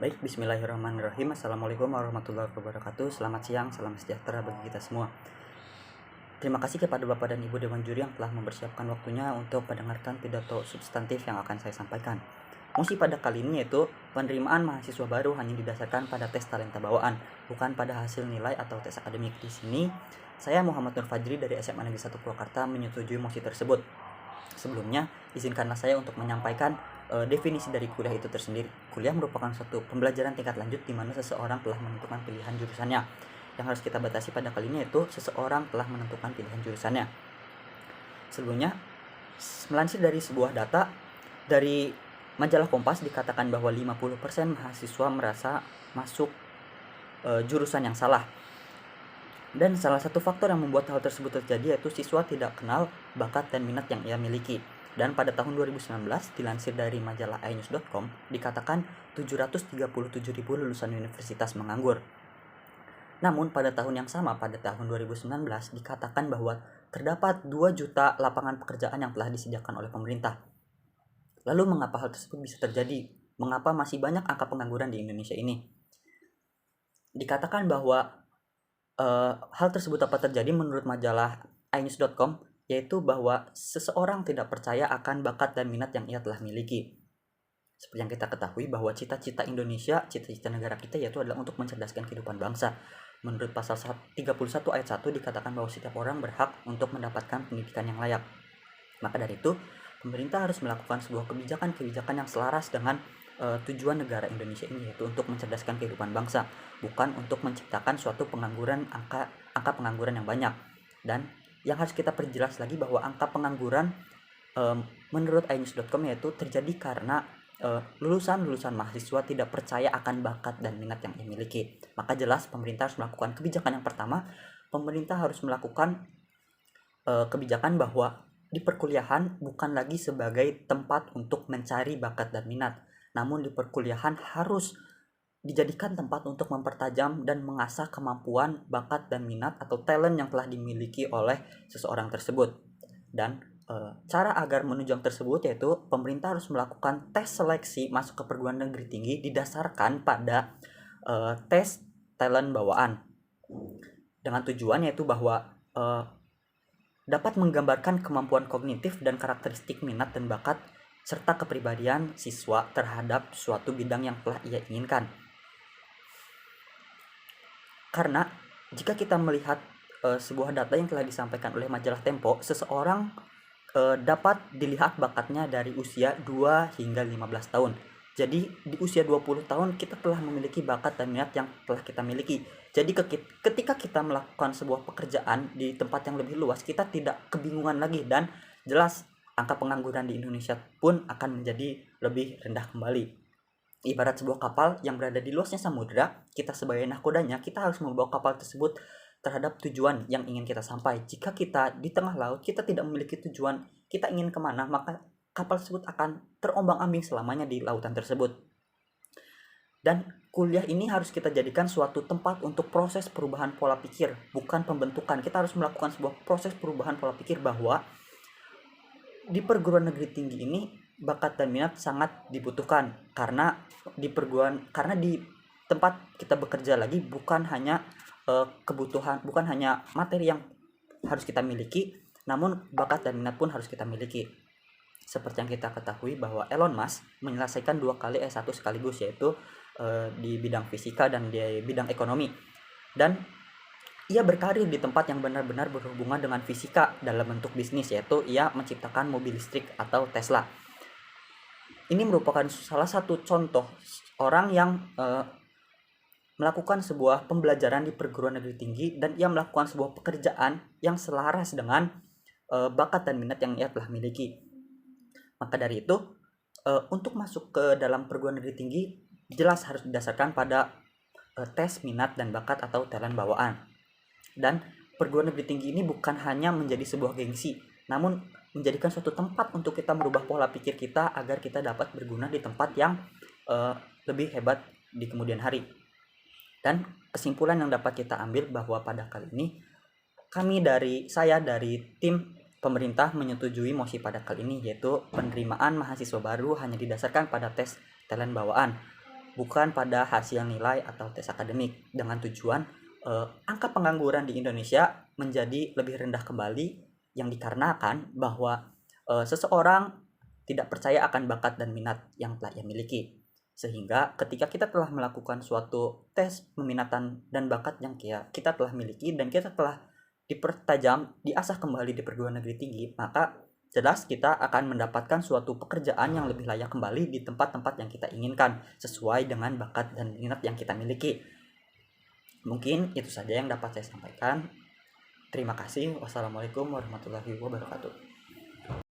Baik, bismillahirrahmanirrahim. Assalamualaikum warahmatullahi wabarakatuh. Selamat siang, salam sejahtera bagi kita semua. Terima kasih kepada Bapak dan Ibu Dewan Juri yang telah mempersiapkan waktunya untuk mendengarkan pidato substantif yang akan saya sampaikan. Mosi pada kali ini yaitu penerimaan mahasiswa baru hanya didasarkan pada tes talenta bawaan, bukan pada hasil nilai atau tes akademik. Di sini, saya Muhammad Nur Fajri dari SMA Negeri 1 Purwakarta menyetujui mosi tersebut. Sebelumnya, izinkanlah saya untuk menyampaikan definisi dari kuliah itu tersendiri. Kuliah merupakan suatu pembelajaran tingkat lanjut di mana seseorang telah menentukan pilihan jurusannya. Yang harus kita batasi pada kali ini yaitu seseorang telah menentukan pilihan jurusannya. Sebelumnya, melansir dari sebuah data dari majalah Kompas dikatakan bahwa 50% mahasiswa merasa masuk jurusan yang salah. Dan salah satu faktor yang membuat hal tersebut terjadi yaitu siswa tidak kenal bakat dan minat yang ia miliki. Dan pada tahun 2019, dilansir dari majalah inews.com, dikatakan 737.000 lulusan universitas menganggur. Namun pada tahun yang sama, pada tahun 2019, dikatakan bahwa terdapat 2 juta lapangan pekerjaan yang telah disediakan oleh pemerintah. Lalu mengapa hal tersebut bisa terjadi? Mengapa masih banyak angka pengangguran di Indonesia ini? Dikatakan bahwa hal tersebut dapat terjadi menurut majalah inews.com, yaitu bahwa seseorang tidak percaya akan bakat dan minat yang ia telah miliki. Seperti yang kita ketahui bahwa cita-cita Indonesia, cita-cita negara kita yaitu adalah untuk mencerdaskan kehidupan bangsa. Menurut pasal 31 ayat 1 dikatakan bahwa setiap orang berhak untuk mendapatkan pendidikan yang layak. Maka dari itu, pemerintah harus melakukan sebuah kebijakan-kebijakan yang selaras dengan tujuan negara Indonesia ini, yaitu untuk mencerdaskan kehidupan bangsa, bukan untuk menciptakan suatu pengangguran, angka pengangguran yang banyak. Dan yang harus kita perjelas lagi bahwa angka pengangguran menurut inews.com yaitu terjadi karena lulusan mahasiswa tidak percaya akan bakat dan minat yang dimiliki. Maka jelas pemerintah harus melakukan kebijakan yang pertama, pemerintah harus melakukan kebijakan bahwa di perkuliahan bukan lagi sebagai tempat untuk mencari bakat dan minat, namun di perkuliahan harus dijadikan tempat untuk mempertajam dan mengasah kemampuan, bakat dan minat atau talent yang telah dimiliki oleh seseorang tersebut. Dan cara agar menunjang tersebut yaitu pemerintah harus melakukan tes seleksi masuk ke perguruan negeri tinggi didasarkan pada tes talent bawaan, dengan tujuan yaitu bahwa dapat menggambarkan kemampuan kognitif dan karakteristik minat dan bakat serta kepribadian siswa terhadap suatu bidang yang telah ia inginkan. Karena jika kita melihat sebuah data yang telah disampaikan oleh majalah Tempo, seseorang dapat dilihat bakatnya dari usia 2 hingga 15 tahun. Jadi di usia 20 tahun kita telah memiliki bakat dan minat yang telah kita miliki. Jadi ketika kita melakukan sebuah pekerjaan di tempat yang lebih luas, kita tidak kebingungan lagi dan jelas angka pengangguran di Indonesia pun akan menjadi lebih rendah kembali. Ibarat sebuah kapal yang berada di luasnya samudera, kita sebagai nahkodanya, kita harus membawa kapal tersebut terhadap tujuan yang ingin kita sampai. Jika kita di tengah laut, kita tidak memiliki tujuan, kita ingin kemana, maka kapal tersebut akan terombang-ambing selamanya di lautan tersebut. Dan kuliah ini harus kita jadikan suatu tempat untuk proses perubahan pola pikir, bukan pembentukan. Kita harus melakukan sebuah proses perubahan pola pikir bahwa di perguruan negeri tinggi ini bakat dan minat sangat dibutuhkan, karena di tempat kita bekerja lagi bukan hanya kebutuhan, bukan hanya materi yang harus kita miliki, namun bakat dan minat pun harus kita miliki. Seperti yang kita ketahui bahwa Elon Musk menyelesaikan 2 kali S1 sekaligus, yaitu di bidang fisika dan di bidang ekonomi. Dan ia berkarir di tempat yang benar-benar berhubungan dengan fisika dalam bentuk bisnis, yaitu ia menciptakan mobil listrik atau Tesla. Ini merupakan salah satu contoh orang yang melakukan sebuah pembelajaran di perguruan negeri tinggi dan ia melakukan sebuah pekerjaan yang selaras dengan bakat dan minat yang ia telah miliki. Maka dari itu, untuk masuk ke dalam perguruan negeri tinggi jelas harus didasarkan pada tes minat dan bakat atau talent bawaan. Dan perguruan negeri tinggi ini bukan hanya menjadi sebuah gengsi, namun menjadikan suatu tempat untuk kita merubah pola pikir kita agar kita dapat berguna di tempat yang lebih hebat di kemudian hari. Dan kesimpulan yang dapat kita ambil bahwa pada kali ini saya dari tim pemerintah menyetujui mosi pada kali ini, yaitu penerimaan mahasiswa baru hanya didasarkan pada tes talent bawaan, bukan pada hasil nilai atau tes akademik, dengan tujuan angka pengangguran di Indonesia menjadi lebih rendah kembali, yang dikarenakan bahwa seseorang tidak percaya akan bakat dan minat yang telah ia miliki. Sehingga ketika kita telah melakukan suatu tes peminatan dan bakat yang kita telah miliki dan kita telah dipertajam, diasah kembali di perguruan negeri tinggi, maka jelas kita akan mendapatkan suatu pekerjaan yang lebih layak kembali di tempat-tempat yang kita inginkan sesuai dengan bakat dan minat yang kita miliki. Mungkin itu saja yang dapat saya sampaikan. Terima kasih. Wassalamualaikum warahmatullahi wabarakatuh.